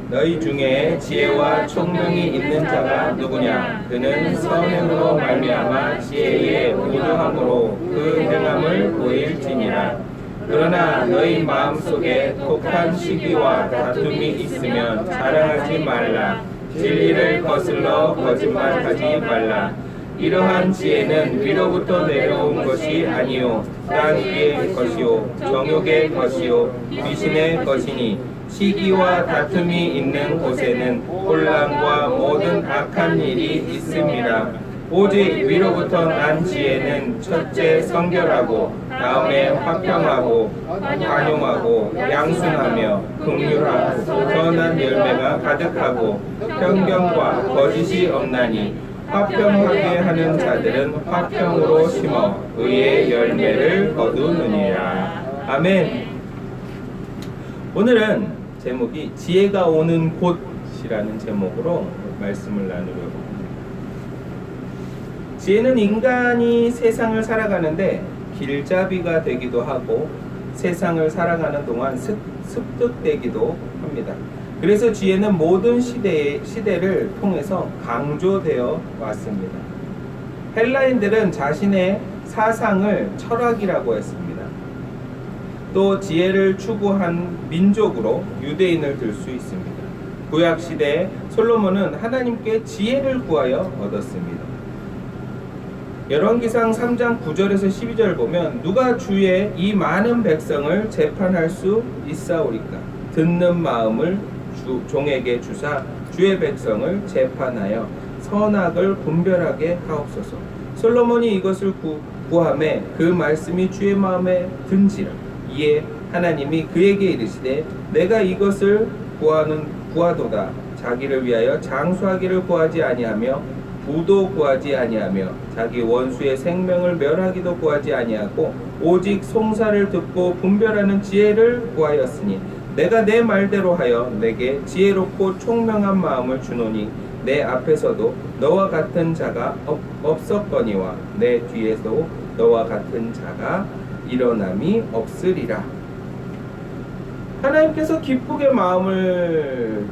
너희 중에 지혜와 총명이 있는 자가 누구냐? 그는 선행으로 말미암아 지혜의 무도함으로 그 행함을 보일지니라. 그러나 너희 마음속에 독한 시기와 다툼이 있으면 자랑하지 말라. 진리를 거슬러 거짓말하지 말라. 이러한 지혜는 위로부터 내려온 것이 아니요 땅 위의 것이요 정욕의 것이요 귀신의 것이니 시기와 다툼이 있는 곳에는 혼란과 모든 악한 일이 있음이라. 오직 위로부터 난 지혜는 첫째 성결하고 다음에 화평하고 관용하고 양순하며 긍휼하고 선한 열매가 가득하고 편견과 거짓이 없나니 화평하게 하는 자들은 화평으로 심어 의의 열매를 거두느니라. 아멘. 오늘은 제목이 지혜가 오는 곳이라는 제목으로 말씀을 나누려고 합니다. 지혜는 인간이 세상을 살아가는데 길잡이가 되기도 하고 세상을 살아가는 동안 습득되기도 합니다. 그래서 지혜는 모든 시대를 통해서 강조되어 왔습니다. 헬라인들은 자신의 사상을 철학이라고 했습니다. 또 지혜를 추구한 민족으로 유대인을 들 수 있습니다. 구약 시대에 솔로몬은 하나님께 지혜를 구하여 얻었습니다. 열왕기상 3장 9절에서 12절 보면 누가 주의 이 많은 백성을 재판할 수 있사오리까? 듣는 마음을 종에게 주사 주의 백성을 재판하여 선악을 분별하게 하옵소서. 솔로몬이 이것을 구하매 그 말씀이 주의 마음에 든지라. 이에 하나님이 그에게 이르시되 내가 이것을 구하도다. 자기를 위하여 장수하기를 구하지 아니하며 부도 구하지 아니하며 자기 원수의 생명을 멸하기도 구하지 아니하고 오직 송사를 듣고 분별하는 지혜를 구하였으니 내가 내 말대로 하여 내게 지혜롭고 총명한 마음을 주노니 내 앞에서도 너와 같은 자가 없었거니와 내 뒤에도 너와 같은 자가 일어남이 없으리라. 하나님께서 기쁘게 마음을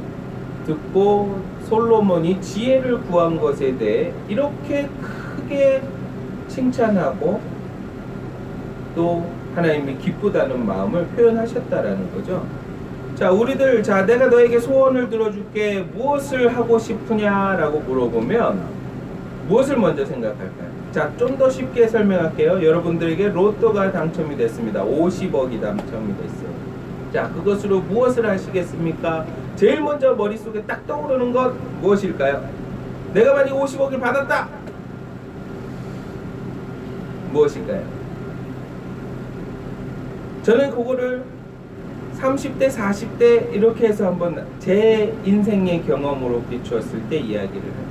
듣고 솔로몬이 지혜를 구한 것에 대해 이렇게 크게 칭찬하고 또 하나님이 기쁘다는 마음을 표현하셨다라는 거죠. 자, 우리들, 내가 너에게 소원을 들어줄게. 무엇을 하고 싶으냐라고 물어보면 무엇을 먼저 생각할까요? 자, 좀 더 쉽게 설명할게요. 여러분들에게 로또가 당첨이 됐습니다. 50억이 당첨이 됐어요. 자, 그것으로 무엇을 하시겠습니까? 제일 먼저 머릿속에 딱 떠오르는 것 무엇일까요? 내가 만약 50억을 받았다! 무엇일까요? 저는 그거를 30대, 40대 이렇게 해서 한번 제 인생의 경험으로 비추었을 때 이야기를 할게요.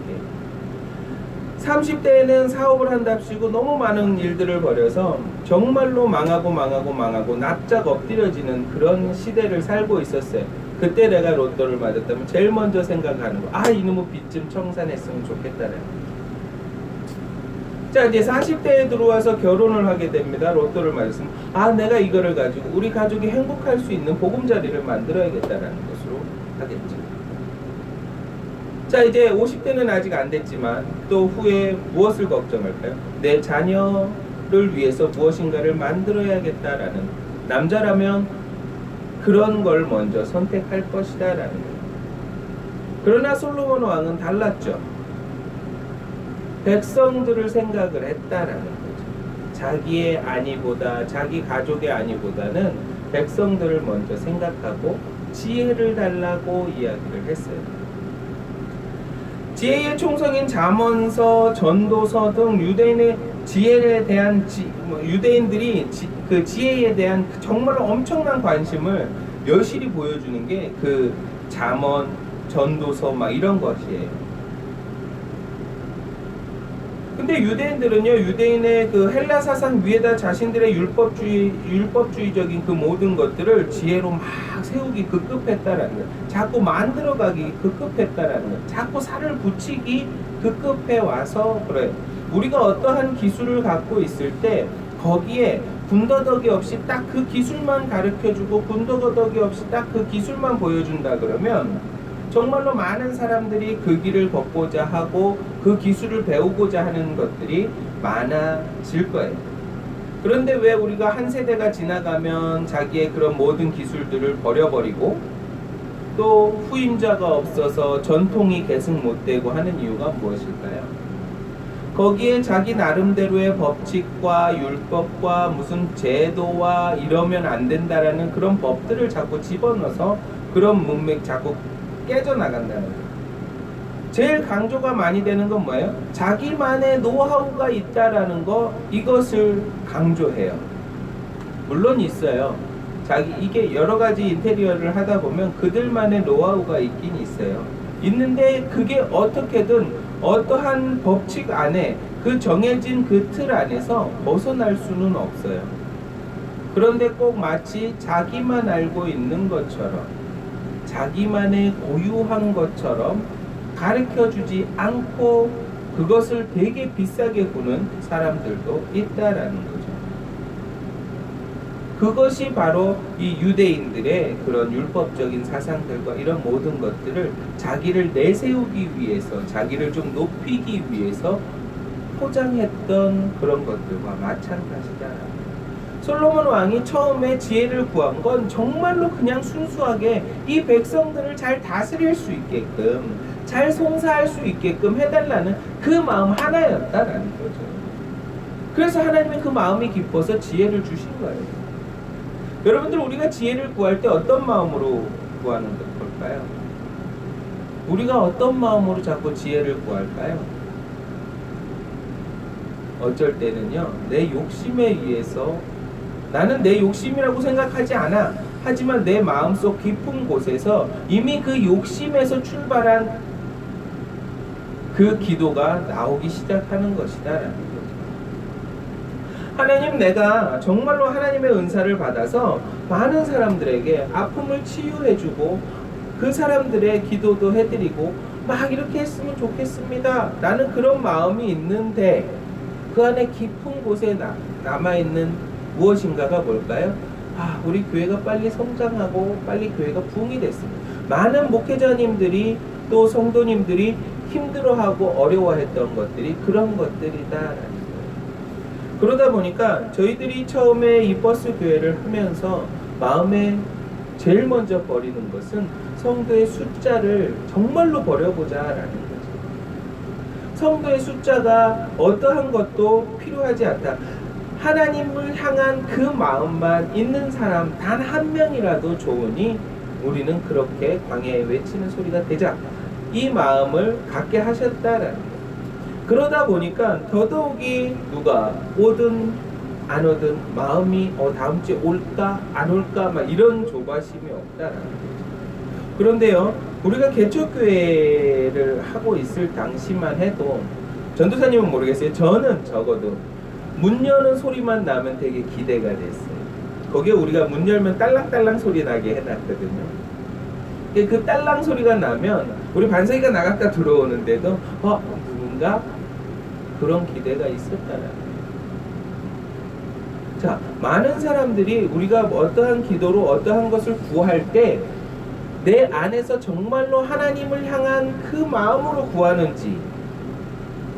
30대에는 사업을 한답시고 너무 많은 일들을 벌여서 정말로 망하고 납작 엎드려지는 그런 시대를 살고 있었어요. 그때 내가 로또를 맞았다면 제일 먼저 생각하는 거, 이놈의 빚 좀 청산했으면 좋겠다는 거죠. 자, 이제 40대에 들어와서 결혼을 하게 됩니다. 로또를 맞았으면 내가 이거를 가지고 우리 가족이 행복할 수 있는 보금자리를 만들어야겠다라는 것으로 하겠죠. 자, 이제 50대는 아직 안 됐지만 또 후에 무엇을 걱정할까요? 내 자녀를 위해서 무엇인가를 만들어야겠다라는, 남자라면 그런 걸 먼저 선택할 것이다라는 거예요. 그러나 솔로몬 왕은 달랐죠. 백성들을 생각을 했다라는 거죠. 자기의 안위보다, 자기 가족의 안위보다는 백성들을 먼저 생각하고 지혜를 달라고 이야기를 했어요. 지혜의 총성인 잠언서, 전도서 등 유대인의 지혜에 대한 유대인들이 그 지혜에 대한 정말 엄청난 관심을 여실히 보여주는 게 그 잠언, 전도서 이런 것이에요. 근데 유대인들은요, 유대인의 그 헬라 사상 위에다 자신들의 율법주의적인 그 모든 것들을 지혜로 막 세우기 급급했다라는 거예요. 자꾸 만들어가기 급급했다라는 거예요. 자꾸 살을 붙이기 급급해 와서 그래요. 우리가 어떠한 기술을 갖고 있을 때 거기에 군더더기 없이 딱 그 기술만 가르쳐주고 군더더기 없이 딱 그 기술만 보여준다 그러면 정말로 많은 사람들이 그 길을 걷고자 하고 그 기술을 배우고자 하는 것들이 많아질 거예요. 그런데 왜 우리가 한 세대가 지나가면 자기의 그런 모든 기술들을 버려버리고 또 후임자가 없어서 전통이 계승 못되고 하는 이유가 무엇일까요? 거기에 자기 나름대로의 법칙과 율법과 무슨 제도와 이러면 안 된다라는 그런 법들을 자꾸 집어넣어서 그런 문맥 자꾸 깨져나간다는 거예요. 제일 강조가 많이 되는 건 뭐예요? 자기만의 노하우가 있다라는 거, 이것을 강조해요. 물론 있어요. 이게 여러 가지 인테리어를 하다 보면 그들만의 노하우가 있긴 있어요. 있는데 그게 어떻게든 어떠한 법칙 안에 그 정해진 그 틀 안에서 벗어날 수는 없어요. 그런데 꼭 마치 자기만 알고 있는 것처럼 자기만의 고유한 것처럼 가르쳐주지 않고 그것을 되게 비싸게 구는 사람들도 있다라는 거죠. 그것이 바로 이 유대인들의 그런 율법적인 사상들과 이런 모든 것들을 자기를 내세우기 위해서, 자기를 좀 높이기 위해서 포장했던 그런 것들과 마찬가지다. 솔로몬 왕이 처음에 지혜를 구한 건 정말로 그냥 순수하게 이 백성들을 잘 다스릴 수 있게끔, 잘 송사할 수 있게끔 해달라는 그 마음 하나였다라는 거죠. 그래서 하나님은 그 마음이 깊어서 지혜를 주신 거예요. 여러분들, 우리가 지혜를 구할 때 어떤 마음으로 구하는 걸까요? 우리가 어떤 마음으로 자꾸 지혜를 구할까요? 어쩔 때는요, 내 욕심에 의해서, 나는 내 욕심이라고 생각하지 않아. 하지만 내 마음속 깊은 곳에서 이미 그 욕심에서 출발한 그 기도가 나오기 시작하는 것이다라는 거죠. 하나님, 내가 정말로 하나님의 은사를 받아서 많은 사람들에게 아픔을 치유해주고 그 사람들의 기도도 해드리고 막 이렇게 했으면 좋겠습니다 라는 그런 마음이 있는데, 그 안에 깊은 곳에 남아있는 무엇인가가 뭘까요? 우리 교회가 빨리 성장하고 빨리 교회가 부흥이 됐습니다. 많은 목회자님들이 또 성도님들이 힘들어하고 어려워했던 것들이 그런 것들이다라는 거예요. 그러다 보니까 저희들이 처음에 이 버스 교회를 하면서 마음에 제일 먼저 버리는 것은 성도의 숫자를 정말로 버려보자라는 거죠. 성도의 숫자가 어떠한 것도 필요하지 않다. 하나님을 향한 그 마음만 있는 사람 단 한 명이라도 좋으니 우리는 그렇게 광야에 외치는 소리가 되자, 이 마음을 갖게 하셨다라는 거예요. 그러다 보니까 더더욱이 누가 오든 안 오든 마음이 다음 주에 올까 안 올까 막 이런 조바심이 없다라는 거죠. 그런데요, 우리가 개척교회를 하고 있을 당시만 해도, 전도사님은 모르겠어요, 저는 적어도 문 여는 소리만 나면 되게 기대가 됐어요. 거기에 우리가 문 열면 딸랑딸랑 소리 나게 해놨거든요. 그 딸랑 소리가 나면 우리 반세기가 나갔다 들어오는데도 누군가 그런 기대가 있었다라는 거예요. 자, 많은 사람들이 우리가 어떠한 기도로 어떠한 것을 구할 때 내 안에서 정말로 하나님을 향한 그 마음으로 구하는지,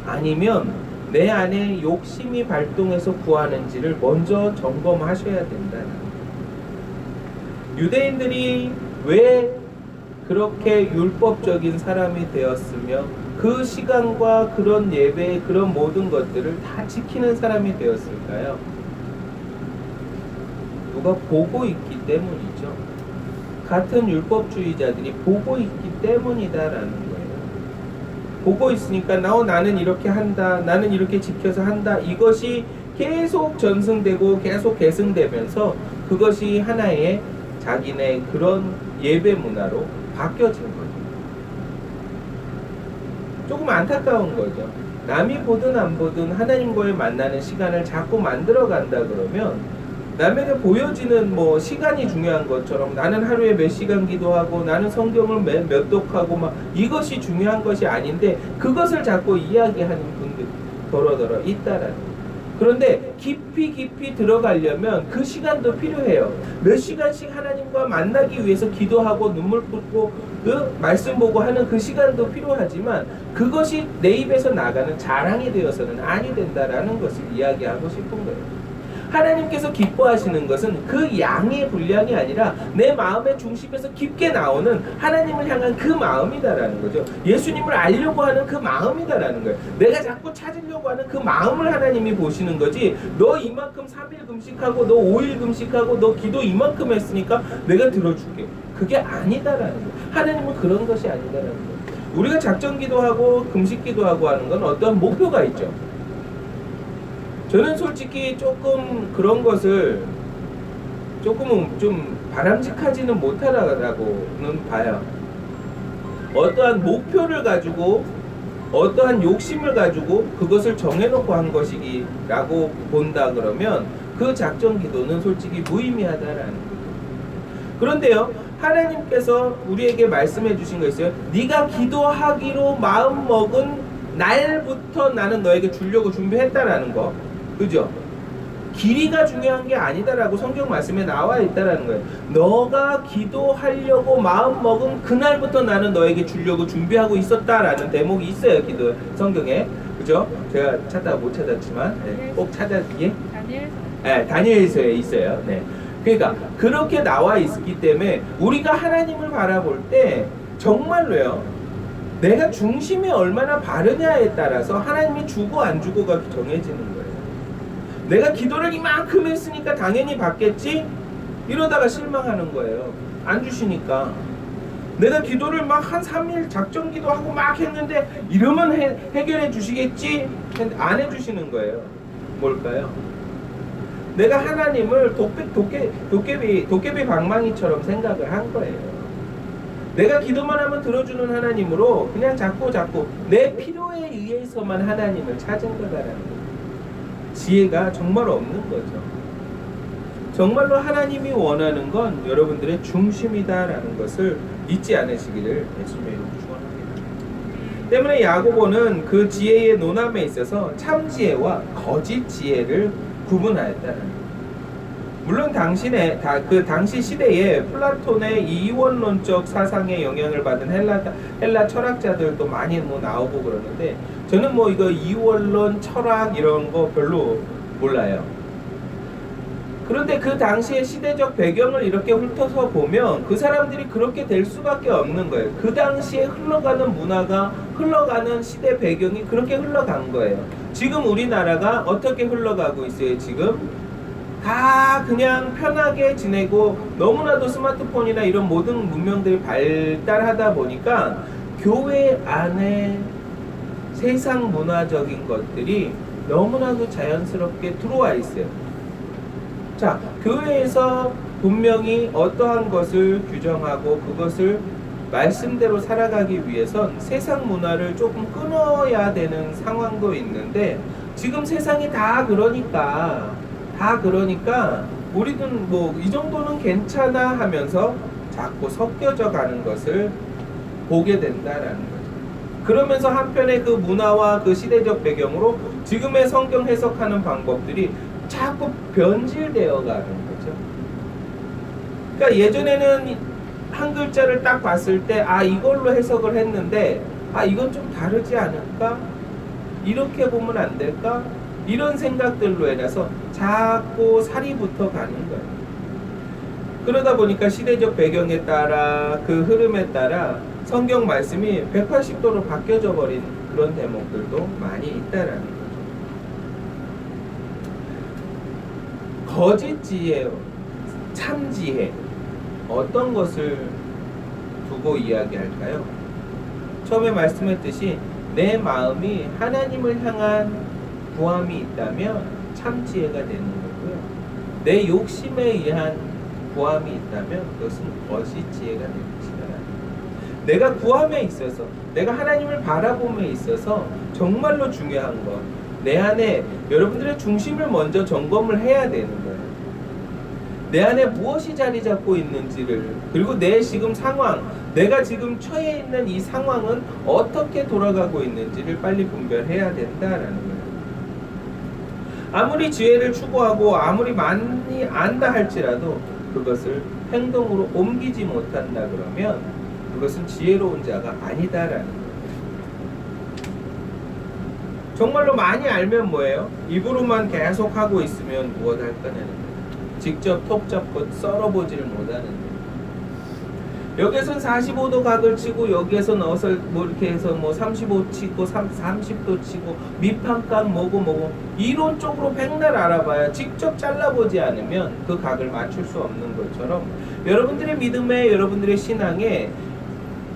아니면 내 안에 욕심이 발동해서 구하는지를 먼저 점검하셔야 된다는 거예요. 유대인들이 왜 그렇게 율법적인 사람이 되었으며 그 시간과 그런 예배, 그런 모든 것들을 다 지키는 사람이 되었을까요? 누가 보고 있기 때문이죠. 같은 율법주의자들이 보고 있기 때문이다라는 거예요. 보고 있으니까 나는 이렇게 한다, 나는 이렇게 지켜서 한다, 이것이 계속 전승되고 계속 계승되면서 그것이 하나의 자기네 그런 예배 문화로 바뀌어진 거죠. 조금 안타까운 거죠. 남이 보든 안 보든 하나님과의 만나는 시간을 자꾸 만들어 간다 그러면, 남에게 보여지는 시간이 중요한 것처럼 나는 하루에 몇 시간 기도하고 나는 성경을 몇 독하고 막 이것이 중요한 것이 아닌데, 그것을 자꾸 이야기하는 분들이 더러더러 있다라는 거예요. 그런데 깊이 들어가려면 그 시간도 필요해요. 몇 시간씩 하나님과 만나기 위해서 기도하고 눈물 붓고 그 말씀 보고 하는 그 시간도 필요하지만 그것이 내 입에서 나가는 자랑이 되어서는 아니 된다라는 것을 이야기하고 싶은 거예요. 하나님께서 기뻐하시는 것은 그 양의 분량이 아니라 내 마음의 중심에서 깊게 나오는 하나님을 향한 그 마음이다라는 거죠. 예수님을 알려고 하는 그 마음이다라는 거예요. 내가 자꾸 찾으려고 하는 그 마음을 하나님이 보시는 거지, 너 이만큼 3일 금식하고 너 5일 금식하고 너 기도 이만큼 했으니까 내가 들어줄게, 그게 아니다라는 거예요. 하나님은 그런 것이 아니다라는 거예요. 우리가 작전 기도하고 금식 기도하고 하는 건 어떤 목표가 있죠. 저는 솔직히 조금 그런 것을 조금은 좀 바람직하지는 못하다라고는 봐요. 어떠한 목표를 가지고 어떠한 욕심을 가지고 그것을 정해놓고 한 것이라고 본다 그러면 그 작전 기도는 솔직히 무의미하다라는 거예요. 그런데요, 하나님께서 우리에게 말씀해 주신 거 있어요. 네가 기도하기로 마음먹은 날부터 나는 너에게 주려고 준비했다라는 거. 그죠? 길이가 중요한 게 아니다라고 성경 말씀에 나와 있다라는 거예요. 너가 기도하려고 마음먹은 그날부터 나는 너에게 주려고 준비하고 있었다라는 대목이 있어요. 기도 성경에. 그죠? 제가 찾다가 못 찾았지만 꼭 찾아. 예? 다니엘서에 있어요. 네. 그러니까 그렇게 나와 있기 때문에 우리가 하나님을 바라볼 때 정말로요, 내가 중심이 얼마나 바르냐에 따라서 하나님이 주고 안 주고가 정해지는 거예요. 내가 기도를 이만큼 했으니까 당연히 받겠지? 이러다가 실망하는 거예요. 안 주시니까. 내가 기도를 막 한 3일 작전 기도하고 막 했는데 이러면 해결해 주시겠지? 안 해주시는 거예요. 뭘까요? 내가 하나님을 도깨비 방망이처럼 생각을 한 거예요. 내가 기도만 하면 들어주는 하나님으로 그냥 자꾸 내 필요에 의해서만 하나님을 찾은 거다라는 거예요. 지혜가 정말 없는 거죠. 정말로 하나님이 원하는 건 여러분들의 중심이다라는 것을 잊지 않으시기를 예수님의 이름으로 축원합니다. 때문에 야고보는 그 지혜의 논함에 있어서 참 지혜와 거짓 지혜를 구분하였다는 거예요. 물론 그 당시 시대에 플라톤의 이원론적 사상에 영향을 받은 헬라 철학자들도 많이 나오고 그러는데 저는 이거 이원론 철학 이런 거 별로 몰라요. 그런데 그 당시의 시대적 배경을 이렇게 훑어서 보면 그 사람들이 그렇게 될 수밖에 없는 거예요. 그 당시에 흘러가는 문화가, 흘러가는 시대 배경이 그렇게 흘러간 거예요. 지금 우리나라가 어떻게 흘러가고 있어요? 지금 다 그냥 편하게 지내고 너무나도 스마트폰이나 이런 모든 문명들이 발달하다 보니까 교회 안에 세상 문화적인 것들이 너무나도 자연스럽게 들어와 있어요. 자, 교회에서 분명히 어떠한 것을 규정하고 그것을 말씀대로 살아가기 위해선 세상 문화를 조금 끊어야 되는 상황도 있는데 지금 세상이 다 그러니까 우리는 이 정도는 괜찮아 하면서 자꾸 섞여져 가는 것을 보게 된다라는 거죠. 그러면서 한편의 그 문화와 그 시대적 배경으로 지금의 성경 해석하는 방법들이 자꾸 변질되어 가는 거죠. 그러니까 예전에는 한 글자를 딱 봤을 때 이걸로 해석을 했는데 이건 좀 다르지 않을까? 이렇게 보면 안 될까? 이런 생각들로 인해서 자꾸 살이 붙어 가는 거예요. 그러다 보니까 시대적 배경에 따라 그 흐름에 따라 성경 말씀이 180도로 바뀌어져 버린 그런 대목들도 많이 있다라는 거죠. 거짓 지혜, 참 지혜, 어떤 것을 두고 이야기할까요? 처음에 말씀했듯이 내 마음이 하나님을 향한 구함이 있다면 참 지혜가 되는 거고요. 내 욕심에 의한 구함이 있다면 그것은 거짓 지혜가 되는 것이다. 내가 구함에 있어서, 내가 하나님을 바라봄에 있어서 정말로 중요한 것, 내 안에 여러분들의 중심을 먼저 점검을 해야 되는 거예요. 내 안에 무엇이 자리 잡고 있는지를, 그리고 내 지금 상황, 내가 지금 처해 있는 이 상황은 어떻게 돌아가고 있는지를 빨리 분별해야 된다라는 거예요. 아무리 지혜를 추구하고 아무리 많이 안다 할지라도 그것을 행동으로 옮기지 못한다 그러면 그것은 지혜로운 자가 아니다라는 거예요. 정말로 많이 알면 뭐예요? 입으로만 계속 하고 있으면 무엇 할 거냐는 거예요. 직접 톱 잡고 썰어보지를 못하는 거예요. 여기에선 45도 각을 치고 여기에서 넣어서 뭐 이렇게 해서 뭐 35 치고 30도 치고 밑판각 뭐고 이론적으로 백날 알아봐야 직접 잘라보지 않으면 그 각을 맞출 수 없는 것처럼 여러분들의 믿음에 여러분들의 신앙에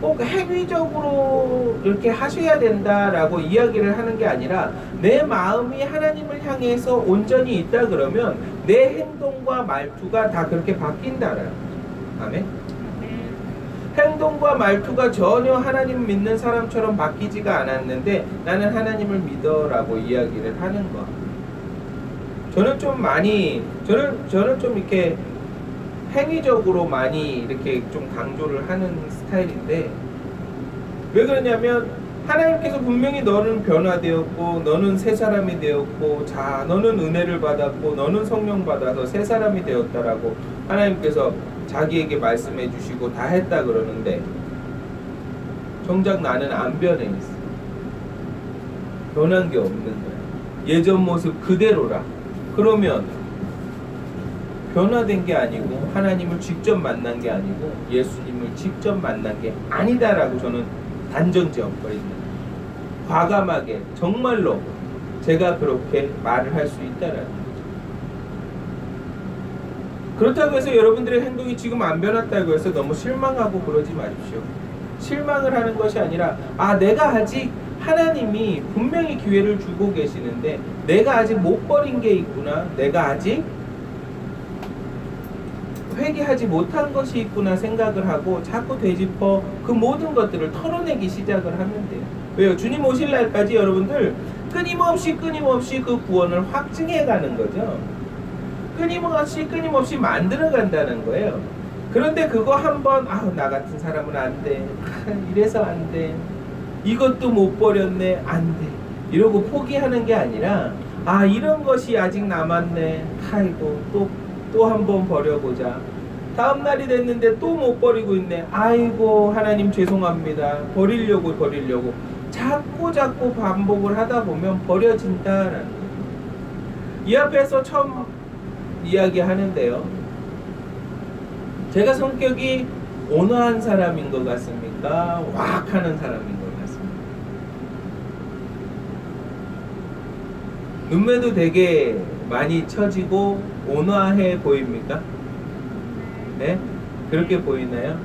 꼭 행위적으로 이렇게 하셔야 된다라고 이야기를 하는 게 아니라 내 마음이 하나님을 향해서 온전히 있다 그러면 내 행동과 말투가 다 그렇게 바뀐다라는 거죠. 아멘. 행동과 말투가 전혀 하나님 믿는 사람처럼 바뀌지가 않았는데 나는 하나님을 믿어라고 이야기를 하는 거. 저는 좀 이렇게 행위적으로 많이 이렇게 좀 강조를 하는 스타일인데 왜 그러냐면 하나님께서 분명히 너는 변화되었고 너는 새 사람이 되었고 자 너는 은혜를 받았고 너는 성령 받아서 새 사람이 되었다라고 하나님께서 자기에게 말씀해 주시고 다 했다 그러는데 정작 나는 안 변해 있어. 변한 게 없는 거야. 예전 모습 그대로라. 그러면 변화된 게 아니고 하나님을 직접 만난 게 아니고 예수님을 직접 만난 게 아니다라고 저는 단정 지어버립니다. 과감하게 정말로 제가 그렇게 말을 할 수 있다라는 거죠. 그렇다고 해서 여러분들의 행동이 지금 안 변했다고 해서 너무 실망하고 그러지 마십시오. 실망을 하는 것이 아니라 내가 아직 하나님이 분명히 기회를 주고 계시는데 내가 아직 못 버린 게 있구나. 내가 아직 회개하지 못한 것이 있구나 생각을 하고 자꾸 되짚어 그 모든 것들을 털어내기 시작을 하면 돼요. 왜요? 주님 오실 날까지 여러분들 끊임없이 그 구원을 확증해 가는 거죠. 끊임없이 만들어 간다는 거예요. 그런데 그거 한번 나 같은 사람은 안 돼. 이래서 안 돼. 이것도 못 버렸네. 안 돼. 이러고 포기하는 게 아니라 이런 것이 아직 남았네. 아이고 또 한번 버려보자. 다음 날이 됐는데 또 못 버리고 있네. 아이고 하나님 죄송합니다. 버리려고 자꾸 반복을 하다 보면 버려진다라는 거예요. 이 앞에서 처음 이야기하는데요. 제가 성격이 온화한 사람인 것 같습니까? 와악하는 사람인 것 같습니다. 눈매도 되게 많이 처지고 온화해 보입니까? 네? 그렇게 보이나요?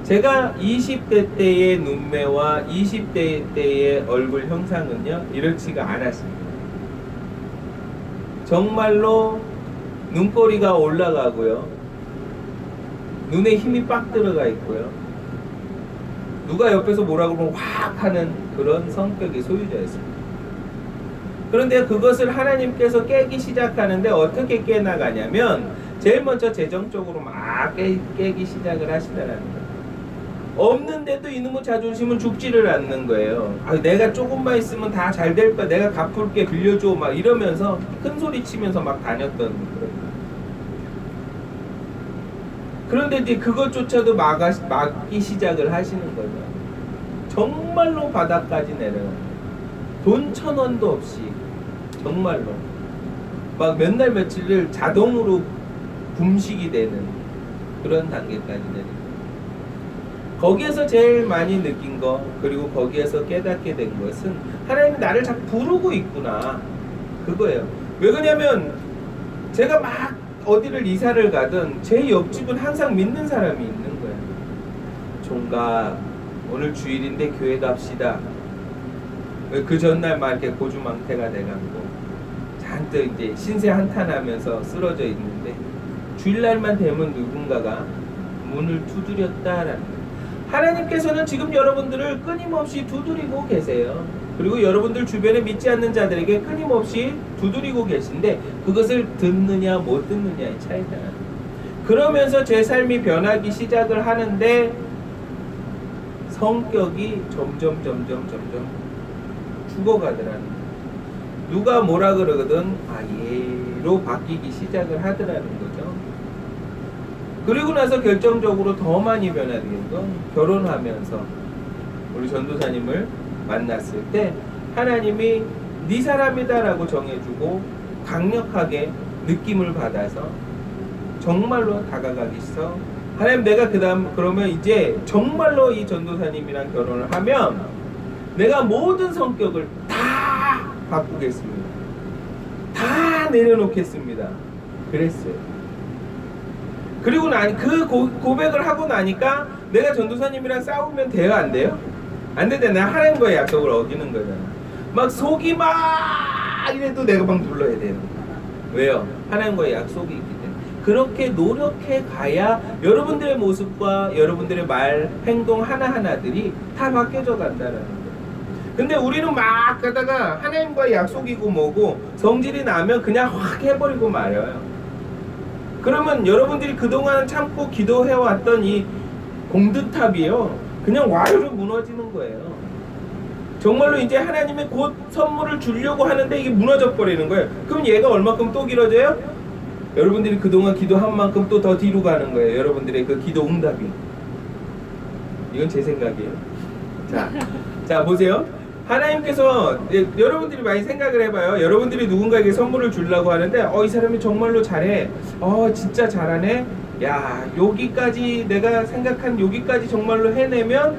제가 20대 때의 눈매와 20대 때의 얼굴 형상은요 이렇지가 않았습니다. 정말로 눈꼬리가 올라가고요, 눈에 힘이 빡 들어가 있고요, 누가 옆에서 뭐라 그러면 확 하는 그런 성격의 소유자였습니다. 그런데 그것을 하나님께서 깨기 시작하는데 어떻게 깨나가냐면 제일 먼저 재정적으로 막 깨기 시작을 하시더라는 거예요. 없는데도 이놈의 자존심은 죽지를 않는 거예요. 내가 조금만 있으면 다 잘 될 거야. 내가 갚을게 빌려줘. 막 이러면서 큰 소리 치면서 막 다녔던 거예요. 그런데 이제 그것조차도 막기 시작을 하시는 거죠. 정말로 바닥까지 내려가요. 돈 1,000원도 없이 정말로 막 몇 날 며칠을 자동으로 굶식이 되는 그런 단계까지 내려가요. 거기에서 제일 많이 느낀 거, 그리고 거기에서 깨닫게 된 것은 하나님이 나를 자꾸 부르고 있구나, 그거예요. 왜 그러냐면 제가 막 어디를 이사를 가든 제 옆집은 항상 믿는 사람이 있는 거예요. 종가 오늘 주일인데 교회 갑시다. 그 전날 막 이렇게 고주망태가 돼갖고 잔뜩 이제 신세 한탄하면서 쓰러져 있는데 주일날만 되면 누군가가 문을 두드렸다라는 거예요. 하나님께서는 지금 여러분들을 끊임없이 두드리고 계세요. 그리고 여러분들 주변에 믿지 않는 자들에게 끊임없이 두드리고 계신데 그것을 듣느냐 못 듣느냐의 차이잖아요. 그러면서 제 삶이 변하기 시작을 하는데 성격이 점점 죽어가더라는 거예요. 누가 뭐라 그러거든 얘로 바뀌기 시작을 하더라는 거죠. 그리고 나서 결정적으로 더 많이 변화된 건 결혼하면서 우리 전도사님을 만났을 때 하나님이 네 사람이다 라고 정해주고 강력하게 느낌을 받아서 정말로 다가가기 시작. 하나님, 내가 그러면 이제 정말로 이 전도사님이랑 결혼을 하면 내가 모든 성격을 다 바꾸겠습니다. 다 내려놓겠습니다. 그랬어요. 그리고 그 고백을 하고 나니까 내가 전도사님이랑 싸우면 돼요, 안 돼요? 안 되잖아. 하나님과의 약속을 어기는 거잖아. 막 속이 막 이래도 내가 막 눌러야 돼요. 왜요? 하나님과의 약속이 있기 때문에. 그렇게 노력해 가야 여러분들의 모습과 여러분들의 말, 행동 하나하나들이 다 바뀌어져 간다는 거예요. 근데 우리는 막 가다가 하나님과의 약속이고 뭐고 성질이 나면 그냥 확 해버리고 말아요. 그러면 여러분들이 그동안 참고 기도해왔던 이 공드탑이요, 그냥 와르르 무너지는 거예요. 정말로 이제 하나님이 곧 선물을 주려고 하는데 이게 무너져 버리는 거예요. 그럼 얘가 얼마큼 또 길어져요? 여러분들이 그동안 기도한 만큼 또 더 뒤로 가는 거예요. 여러분들의 그 기도 응답이. 이건 제 생각이에요. 자 보세요. 하나님께서 여러분들이 많이 생각을 해봐요. 여러분들이 누군가에게 선물을 주려고 하는데 이 사람이 정말로 잘해. 진짜 잘하네. 야, 여기까지 내가 생각한 여기까지 정말로 해내면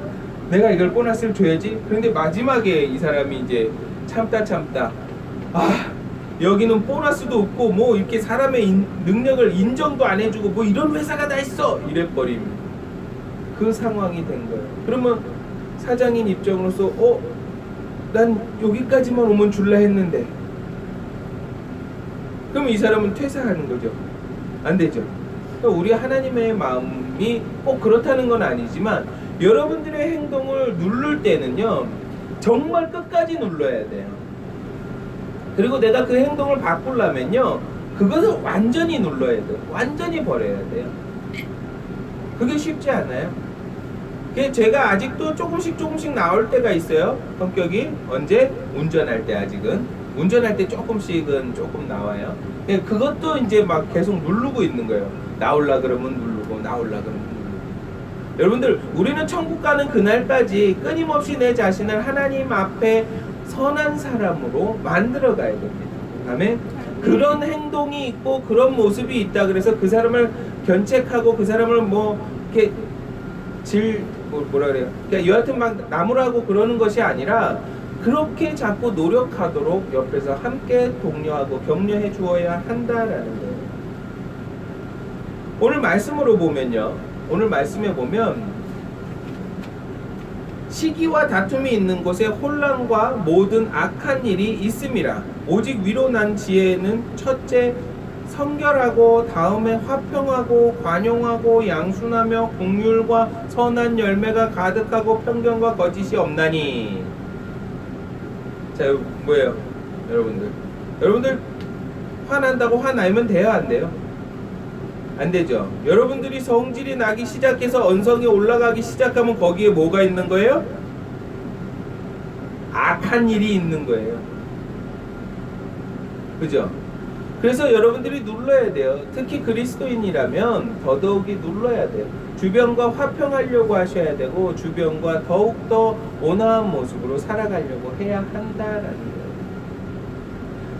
내가 이걸 보너스를 줘야지. 그런데 마지막에 이 사람이 이제 참다 여기는 보너스도 없고 뭐 이렇게 사람의 능력을 인정도 안 해주고 뭐 이런 회사가 다 있어 이래버림. 그 상황이 된 거예요. 그러면 사장인 입장으로서 난 여기까지만 오면 줄라 했는데, 그럼 이 사람은 퇴사하는 거죠. 안 되죠. 그러니까 우리 하나님의 마음이 꼭 그렇다는 건 아니지만 여러분들의 행동을 누를 때는요 정말 끝까지 눌러야 돼요. 그리고 내가 그 행동을 바꾸려면요 그것을 완전히 눌러야 돼요. 완전히 버려야 돼요. 그게 쉽지 않아요. 제가 아직도 조금씩 나올 때가 있어요. 성격이. 언제? 운전할 때. 아직은 운전할 때 조금씩은 조금 나와요. 그것도 이제 막 계속 누르고 있는 거예요. 나올라 그러면 누르고 나올라 그러면 누르고. 여러분들, 우리는 천국 가는 그날까지 끊임없이 내 자신을 하나님 앞에 선한 사람으로 만들어 가야 됩니다. 아멘. 그런 행동이 있고 그런 모습이 있다 그래서 그 사람을 견책하고 그 사람을 뭐 이렇게 뭐라 그래요? 그러니까 여하튼 막 나무라고 그러는 것이 아니라 그렇게 자꾸 노력하도록 옆에서 함께 독려하고 격려해 주어야 한다라는 거예요. 오늘 말씀으로 보면요, 오늘 말씀에 보면 시기와 다툼이 있는 곳에 혼란과 모든 악한 일이 있음이라. 오직 위로 난 지혜는 첫째 성결하고 다음에 화평하고 관용하고 양순하며 긍휼과 선한 열매가 가득하고 편견과 거짓이 없나니. 자, 뭐예요? 여러분들 화난다고 화나면 돼요, 안 돼요? 안 되죠. 여러분들이 성질이 나기 시작해서 언성이 올라가기 시작하면 거기에 뭐가 있는 거예요? 악한 일이 있는 거예요. 그죠? 그래서 여러분들이 눌러야 돼요. 특히 그리스도인이라면 더더욱이 눌러야 돼요. 주변과 화평하려고 하셔야 되고 주변과 더욱더 온화한 모습으로 살아가려고 해야 한다라는 거예요.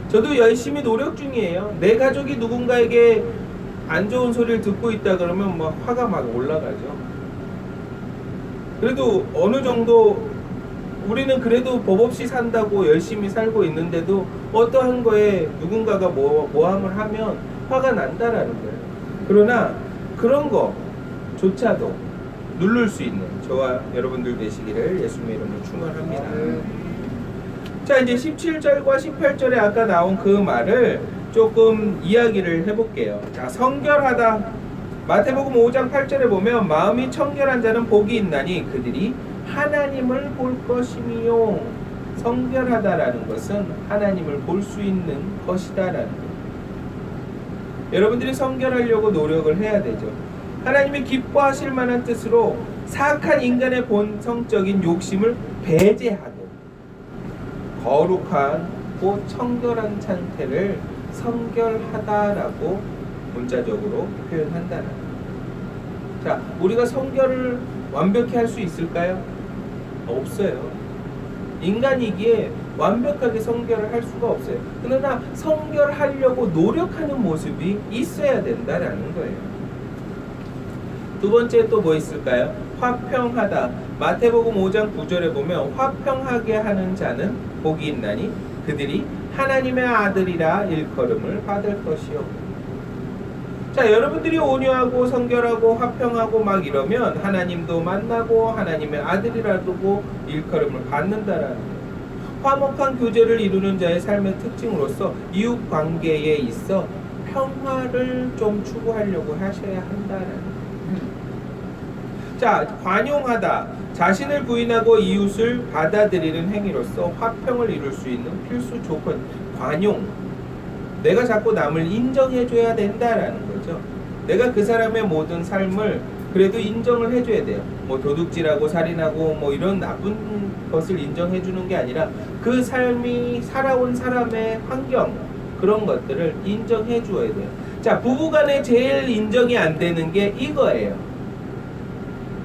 저도 열심히 노력 중이에요. 내 가족이 누군가에게 안 좋은 소리를 듣고 있다 그러면 막 화가 막 올라가죠. 그래도 어느 정도 우리는 그래도 법 없이 산다고 열심히 살고 있는데도 어떠한 거에 누군가가 모함을 하면 화가 난다라는 거예요. 그러나 그런 거조차도 누를 수 있는 저와 여러분들 되시기를 예수님의 이름으로 축원합니다. 자, 이제 17절과 18절에 아까 나온 그 말을 조금 이야기를 해볼게요. 자, 성결하다. 마태복음 5장 8절에 보면 마음이 청결한 자는 복이 있나니 그들이 하나님을 볼 것이미요. 성결하다라는 것은 하나님을 볼 수 있는 것이다라는 거예요. 여러분들이 성결하려고 노력을 해야 되죠. 하나님이 기뻐하실 만한 뜻으로 사악한 인간의 본성적인 욕심을 배제하고 거룩한 없고 청결한 상태를 성결하다라고 문자적으로 표현한다는 거예요. 자, 우리가 성결을 완벽히 할 수 있을까요? 없어요. 인간이기에 완벽하게 성결을 할 수가 없어요. 그러나 성결하려고 노력하는 모습이 있어야 된다라는 거예요. 두 번째 또 뭐 있을까요? 화평하다. 마태복음 5장 9절에 보면 화평하게 하는 자는 복이 있나니 그들이 하나님의 아들이라 일컬음을 받을 것이요. 자, 여러분들이 온유하고 성결하고 화평하고 막 이러면 하나님도 만나고 하나님의 아들이라고 일컬음을 받는다라는 거예요. 화목한 교제를 이루는 자의 삶의 특징으로서 이웃 관계에 있어 평화를 좀 추구하려고 하셔야 한다라는 거예요. 자, 관용하다. 자신을 부인하고 이웃을 받아들이는 행위로서 화평을 이룰 수 있는 필수 조건. 관용. 내가 자꾸 남을 인정해줘야 된다라는 거죠. 내가 그 사람의 모든 삶을 그래도 인정을 해줘야 돼요. 뭐 도둑질하고 살인하고 뭐 이런 나쁜 것을 인정해주는 게 아니라 그 삶이 살아온 사람의 환경, 그런 것들을 인정해줘야 돼요. 자, 부부간에 제일 인정이 안 되는 게 이거예요.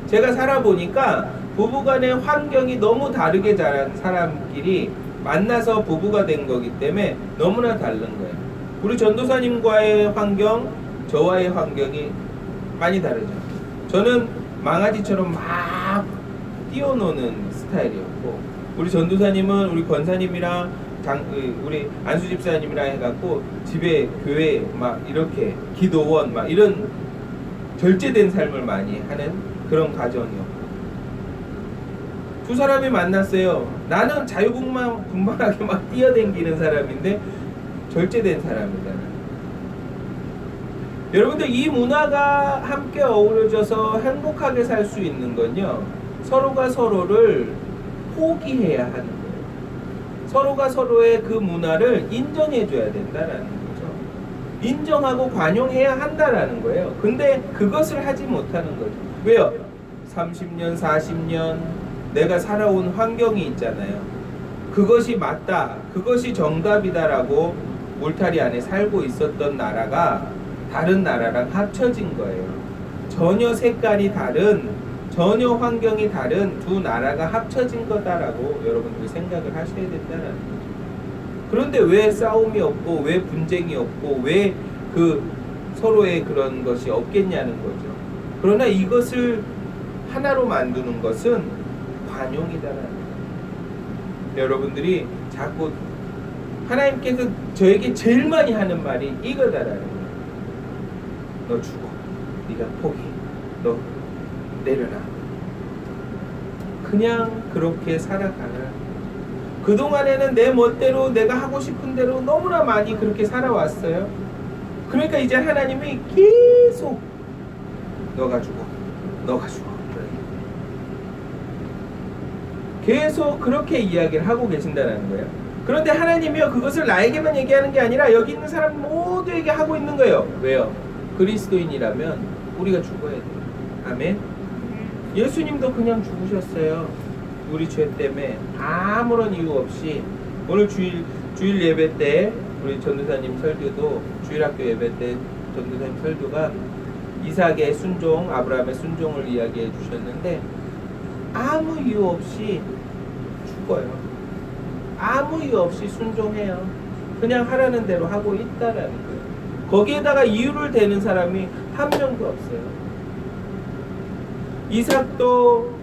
제가 살아보니까 부부간의 환경이 너무 다르게 자란 사람끼리 만나서 부부가 된 거기 때문에 너무나 다른 거예요. 우리 전도사님과의 환경, 저와의 환경이 많이 다르죠. 저는 망아지처럼 막 뛰어노는 스타일이었고, 우리 전도사님은 우리 권사님이랑 우리 안수 집사님이랑 해갖고 집에 교회 막 이렇게 기도원 막 이런 절제된 삶을 많이 하는 그런 가정이었고, 두 사람이 만났어요. 나는 자유분방하게 막 뛰어댕기는 사람인데 절제된 사람이잖아요. 여러분들, 이 문화가 함께 어우러져서 행복하게 살 수 있는 건요, 서로가 서로를 포기해야 하는 거예요. 서로가 서로의 그 문화를 인정해줘야 된다라는 거죠. 인정하고 관용해야 한다라는 거예요. 근데 그것을 하지 못하는 거죠. 왜요? 30년, 40년 내가 살아온 환경이 있잖아요. 그것이 맞다, 그것이 정답이다라고 울타리 안에 살고 있었던 나라가 다른 나라랑 합쳐진 거예요. 전혀 색깔이 다른, 전혀 환경이 다른 두 나라가 합쳐진 거다라고 여러분들이 생각을 하셔야 된다는 거죠. 그런데 왜 싸움이 없고, 왜 분쟁이 없고, 왜 그 서로의 그런 것이 없겠냐는 거죠. 그러나 이것을 하나로 만드는 것은 관용이다라는 거예요. 여러분들이 자꾸 하나님께서 저에게 제일 많이 하는 말이 이거다라는 거예요. 너 죽어, 네가 포기, 너 내려놔. 그냥 그렇게 살아가라. 그동안에는 내 멋대로 내가 하고 싶은 대로 너무나 많이 그렇게 살아왔어요. 그러니까 이제 하나님이 계속 너가 죽어, 너가 죽어, 계속 그렇게 이야기를 하고 계신다는 거예요. 그런데 하나님이요, 그것을 나에게만 얘기하는 게 아니라 여기 있는 사람 모두에게 하고 있는 거예요. 왜요? 그리스도인이라면 우리가 죽어야 돼요. 아멘. 예수님도 그냥 죽으셨어요. 우리 죄 때문에 아무런 이유 없이. 오늘 주일 예배 때 우리 전도사님 설교도, 주일학교 예배 때 전도사님 설교가 이삭의 순종, 아브라함의 순종을 이야기해 주셨는데 아무 이유 없이 죽어요. 아무 이유 없이 순종해요. 그냥 하라는 대로 하고 있다라는 거예요. 거기에다가 이유를 대는 사람이 한 명도 없어요. 이삭도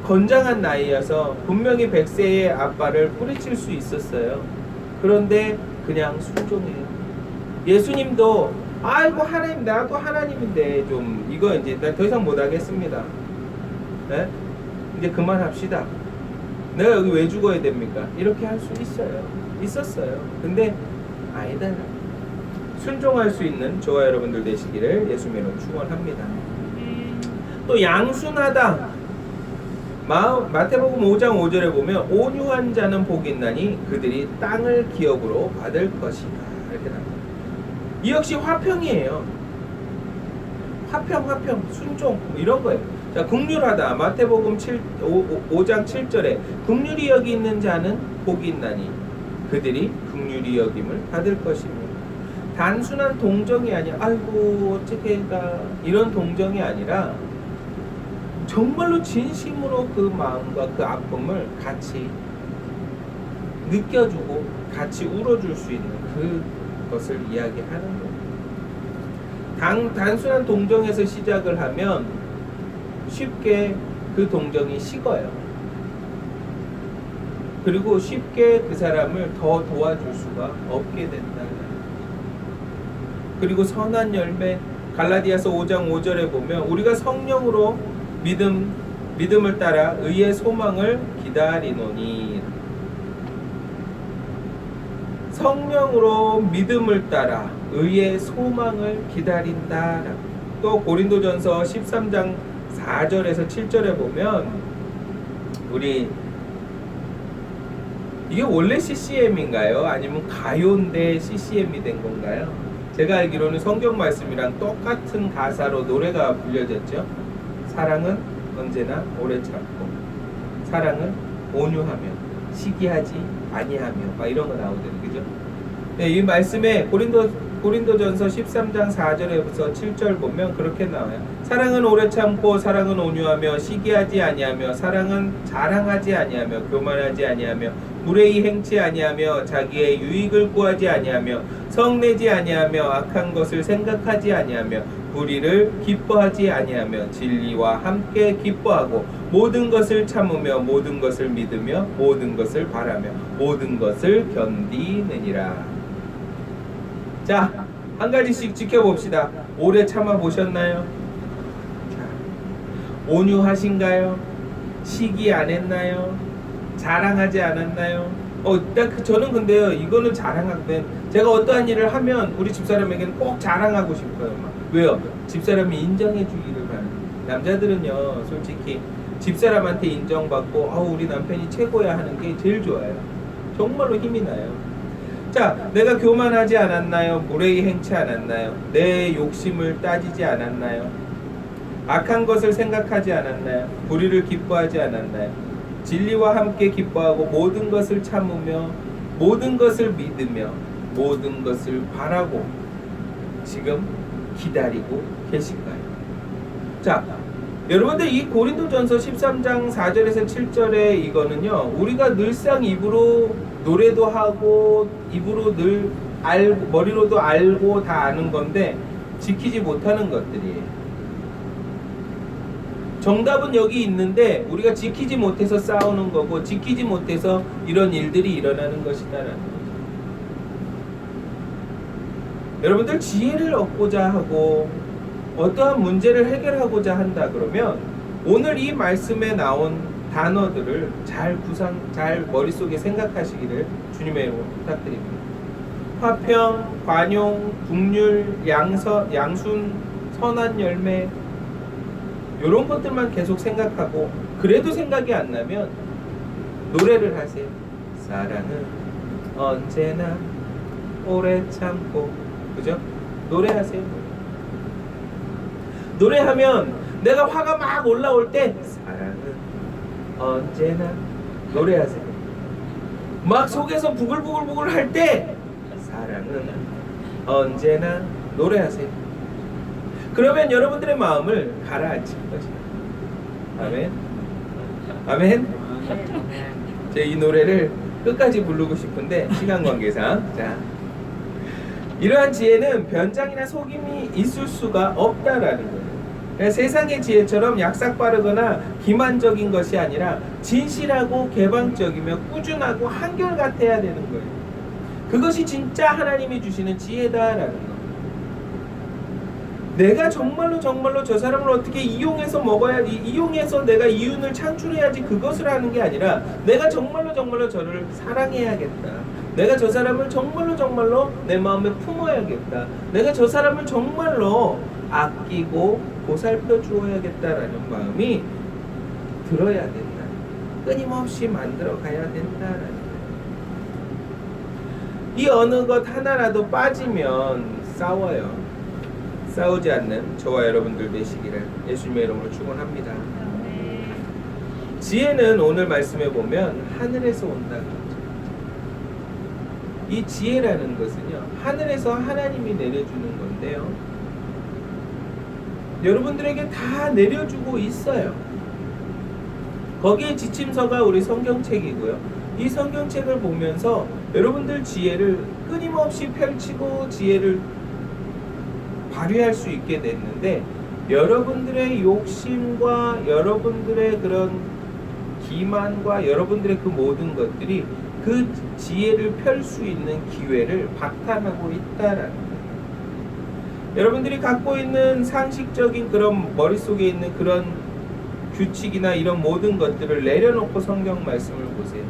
건장한 나이여서 분명히 100세의 아빠를 뿌리칠 수 있었어요. 그런데 그냥 순종해요. 예수님도 아이고 하나님, 나도 하나님인데 좀 이거 이제 더 이상 못 하겠습니다. 네? 이제 그만합시다. 내가 여기 왜 죽어야 됩니까? 이렇게 할 수 있었어요. 근데 아니다. 순종할 수 있는 저와 여러분들 되시기를 예수님으로 축원합니다. 또 양순하다. 마태복음 5장 5절에 보면 온유한 자는 복이 있나니 그들이 땅을 기업으로 받을 것이다. 이렇게 나옵니다. 이 역시 화평이에요. 화평, 순종 이런 거예요. 자, 긍휼하다. 마태복음 5장 7절에 긍휼히 여기 있는 자는 복이 있나니 그들이 긍휼히 여김을 받을 것이며. 단순한 동정이 아니라 아이고 어떻게다 이런 동정이 아니라 정말로 진심으로 그 마음과 그 아픔을 같이 느껴주고 같이 울어줄 수 있는 그것을 이야기하는 거예요. 단순한 동정에서 시작을 하면 쉽게 그 동정이 식어요. 그리고 쉽게 그 사람을 더 도와줄 수가 없게 된다. 그리고 선한 열매, 갈라디아서 5장 5절에 보면 우리가 성령으로 믿음을 따라 의의 소망을 기다리노니, 성령으로 믿음을 따라 의의 소망을 기다린다. 또 고린도전서 13장 4절에서 7절에 보면 이게 원래 CCM인가요? 아니면 가요인데 CCM이 된 건가요? 제가 알기로는 성경 말씀이랑 똑같은 가사로 노래가 불려졌죠. 사랑은 언제나 오래 참고, 사랑은 온유하며, 시기하지 아니하며, 막 이런 거 나오거든요. 그죠? 네, 이 말씀에 고린도전서 13장 4절에서 7절 보면 그렇게 나와요. 사랑은 오래 참고, 사랑은 온유하며, 시기하지 아니하며, 사랑은 자랑하지 아니하며, 교만하지 아니하며, 무례히 행치 아니하며, 자기의 유익을 구하지 아니하며, 성내지 아니하며, 악한 것을 생각하지 아니하며, 불의를 기뻐하지 아니하며, 진리와 함께 기뻐하고, 모든 것을 참으며, 모든 것을 믿으며, 모든 것을 바라며, 모든 것을 견디느니라. 자, 한 가지씩 지켜봅시다. 오래 참아 보셨나요? 온유하신가요? 시기 안 했나요? 자랑하지 않았나요? 저는 근데요, 이거는 자랑하거든. 제가 어떠한 일을 하면 우리 집사람에게는 꼭 자랑하고 싶어요. 왜요? 집사람이 인정해 주기를 바라요. 남자들은요, 솔직히 집사람한테 인정받고 우리 남편이 최고야 하는 게 제일 좋아요. 정말로 힘이 나요. 자, 내가 교만하지 않았나요? 무례히 행치 않았나요? 내 욕심을 따지지 않았나요? 악한 것을 생각하지 않았나요? 불의를 기뻐하지 않았나요? 진리와 함께 기뻐하고, 모든 것을 참으며, 모든 것을 믿으며, 모든 것을 바라고 지금 기다리고 계신가요? 자, 여러분들 이 고린도전서 13장 4절에서 7절에 이거는요, 우리가 늘상 입으로 노래도 하고 입으로 늘 알고 머리로도 알고 다 아는 건데 지키지 못하는 것들이에요. 정답은 여기 있는데 우리가 지키지 못해서 싸우는 거고, 지키지 못해서 이런 일들이 일어나는 것이다라는 거죠. 여러분들 지혜를 얻고자 하고 어떠한 문제를 해결하고자 한다 그러면 오늘 이 말씀에 나온 단어들을 잘 머릿속에 생각하시기를 주님의 이름으로 부탁드립니다. 화평, 관용, 긍휼, 양순, 선한 열매, 이런 것들만 계속 생각하고, 그래도 생각이 안 나면 노래를 하세요. 사랑은 언제나 오래 참고, 그죠? 노래하세요. 노래하면 내가 화가 막 올라올 때 사랑은 언제나, 노래하세요. 막 속에서 부글부글 할 때 사랑은 언제나, 노래하세요. 그러면 여러분들의 마음을 가라앉힐 것이다. 아멘. 아멘. 제가 이 노래를 끝까지 부르고 싶은데 시간 관계상, 자, 이러한 지혜는 변장이나 속임이 있을 수가 없다라는 거예요. 세상의 지혜처럼 약삭빠르거나 기만적인 것이 아니라 진실하고 개방적이며 꾸준하고 한결같아야 되는 거예요. 그것이 진짜 하나님이 주시는 지혜다라는 거. 내가 정말로 저 사람을 어떻게 이용해서 먹어야지, 이용해서 내가 이윤을 창출해야지, 그것을 하는 게 아니라 내가 정말로 저를 사랑해야겠다. 내가 저 사람을 정말로 내 마음에 품어야겠다. 내가 저 사람을 정말로 아끼고 보살펴 주어야겠다라는 마음이 들어야 된다. 끊임없이 만들어 가야 된다라는 거예요. 이 어느 것 하나라도 빠지면 싸워요. 싸우지 않는 저와 여러분들 되시기를 예수님의 이름으로 축원합니다. 지혜는 오늘 말씀에 보면 하늘에서 온다고 하죠. 이 지혜라는 것은요, 하늘에서 하나님이 내려주는 건데요, 여러분들에게 다 내려주고 있어요. 거기에 지침서가 우리 성경책이고요. 이 성경책을 보면서 여러분들 지혜를 끊임없이 펼치고 지혜를 발휘할 수 있게 됐는데, 여러분들의 욕심과 여러분들의 그런 기만과 여러분들의 그 모든 것들이 그 지혜를 펼 수 있는 기회를 박탈하고 있다라는 거예요. 여러분들이 갖고 있는 상식적인 그런 머릿속에 있는 그런 규칙이나 이런 모든 것들을 내려놓고 성경 말씀을 보세요.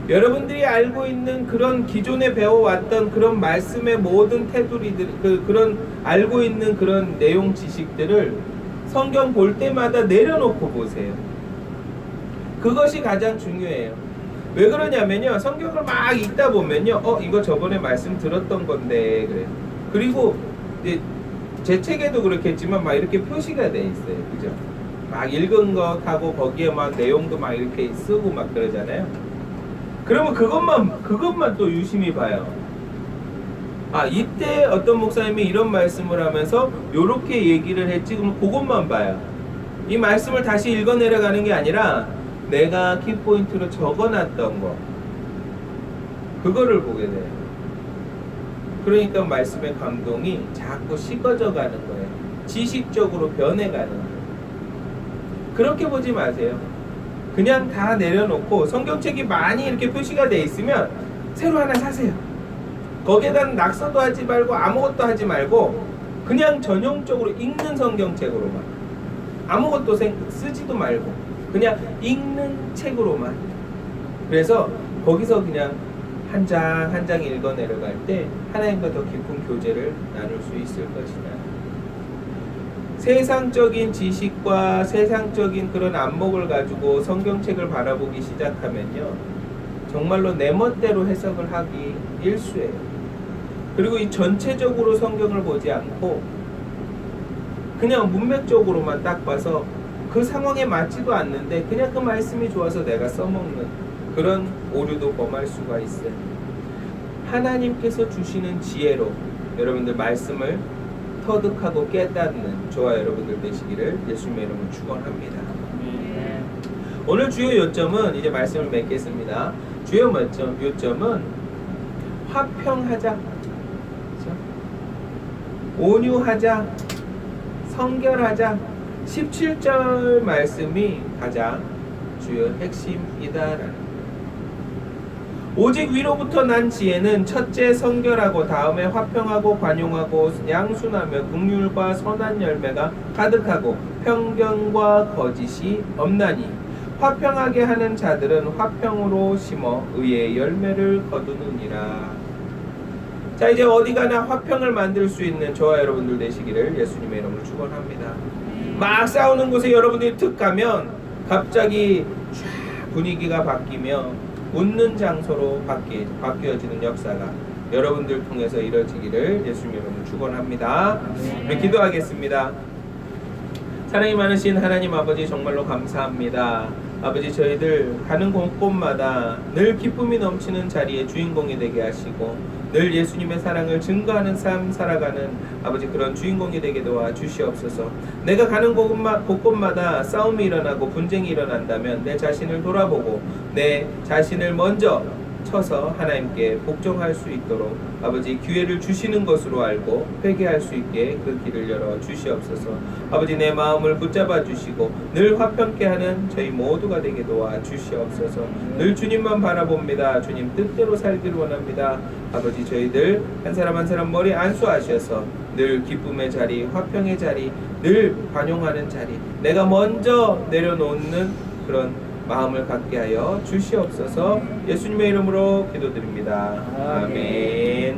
여러분들이 알고 있는 그런 기존에 배워왔던 그런 말씀의 모든 테두리들, 그런 알고 있는 그런 내용 지식들을 성경 볼 때마다 내려놓고 보세요. 그것이 가장 중요해요. 왜 그러냐면요, 성경을 막 읽다 보면요, 이거 저번에 말씀 들었던 건데, 그래요. 그리고 이제 제 책에도 그렇겠지만 막 이렇게 표시가 돼 있어요. 그죠? 막 읽은 것하고 거기에 막 내용도 막 이렇게 쓰고 막 그러잖아요. 그러면 그것만 또 유심히 봐요. 아, 이때 어떤 목사님이 이런 말씀을 하면서 요렇게 얘기를 했지, 그러면 그것만 봐요. 이 말씀을 다시 읽어 내려가는 게 아니라 내가 키포인트로 적어놨던 거, 그거를 보게 돼요. 그러니까 말씀의 감동이 자꾸 식어져 가는 거예요. 지식적으로 변해가는 거예요. 그렇게 보지 마세요. 그냥 다 내려놓고 성경책이 많이 이렇게 표시가 돼 있으면 새로 하나 사세요. 거기에다 낙서도 하지 말고 아무것도 하지 말고 그냥 전용적으로 읽는 성경책으로만, 아무것도 쓰지도 말고 그냥 읽는 책으로만. 그래서 거기서 그냥 한 장 한 장 읽어 내려갈 때 하나님과 더 깊은 교제를 나눌 수 있을 것이다. 세상적인 지식과 세상적인 그런 안목을 가지고 성경책을 바라보기 시작하면요, 정말로 내 멋대로 해석을 하기 일쑤예요. 그리고 이 전체적으로 성경을 보지 않고 그냥 문맥적으로만 딱 봐서 그 상황에 맞지도 않는데 그냥 그 말씀이 좋아서 내가 써먹는 그런 오류도 범할 수가 있어요. 하나님께서 주시는 지혜로 여러분들 말씀을 터득하고 깨닫는 저와 여러분들 되시기를 예수님의 이름으로 축원합니다. 오늘 주요 요점은, 이제 말씀을 맺겠습니다. 주요 요점은 화평하자, 그렇죠? 온유하자, 성결하자. 17절 말씀이 가장 주요 핵심이다라는. 오직 위로부터 난 지혜는 첫째 성결하고 다음에 화평하고 관용하고 양순하며 긍휼과 선한 열매가 가득하고 편견과 거짓이 없나니 화평하게 하는 자들은 화평으로 심어 의의 열매를 거두느니라. 자, 이제 어디 가나 화평을 만들 수 있는 저와 여러분들 되시기를 예수님의 이름으로 축원합니다. 막 싸우는 곳에 여러분들이 툭 가면 갑자기 분위기가 바뀌며 웃는 장소로 바뀌어지는 역사가 여러분들 통해서 이루어지기를 예수님의 이름으로 축원합니다. 우리 기도하겠습니다. 사랑이 많으신 하나님 아버지, 정말로 감사합니다. 아버지, 저희들 가는 곳곳마다 늘 기쁨이 넘치는 자리의 주인공이 되게 하시고 늘 예수님의 사랑을 증거하는 삶 살아가는 아버지, 그런 주인공이 되게 도와 주시옵소서. 내가 가는 곳곳마다 싸움이 일어나고 분쟁이 일어난다면 내 자신을 돌아보고 내 자신을 먼저 쳐서 하나님께 복종할 수 있도록 아버지 기회를 주시는 것으로 알고 회개할 수 있게 그 길을 열어 주시옵소서. 아버지, 내 마음을 붙잡아 주시고 늘 화평케 하는 저희 모두가 되게 도와 주시옵소서. 늘 주님만 바라봅니다. 주님 뜻대로 살기를 원합니다. 아버지, 저희들 한 사람 한 사람 머리 안수하셔서 늘 기쁨의 자리, 화평의 자리, 늘 관용하는 자리, 내가 먼저 내려놓는 그런 마음을 갖게 하여 주시옵소서. 예수님의 이름으로 기도드립니다. 아멘.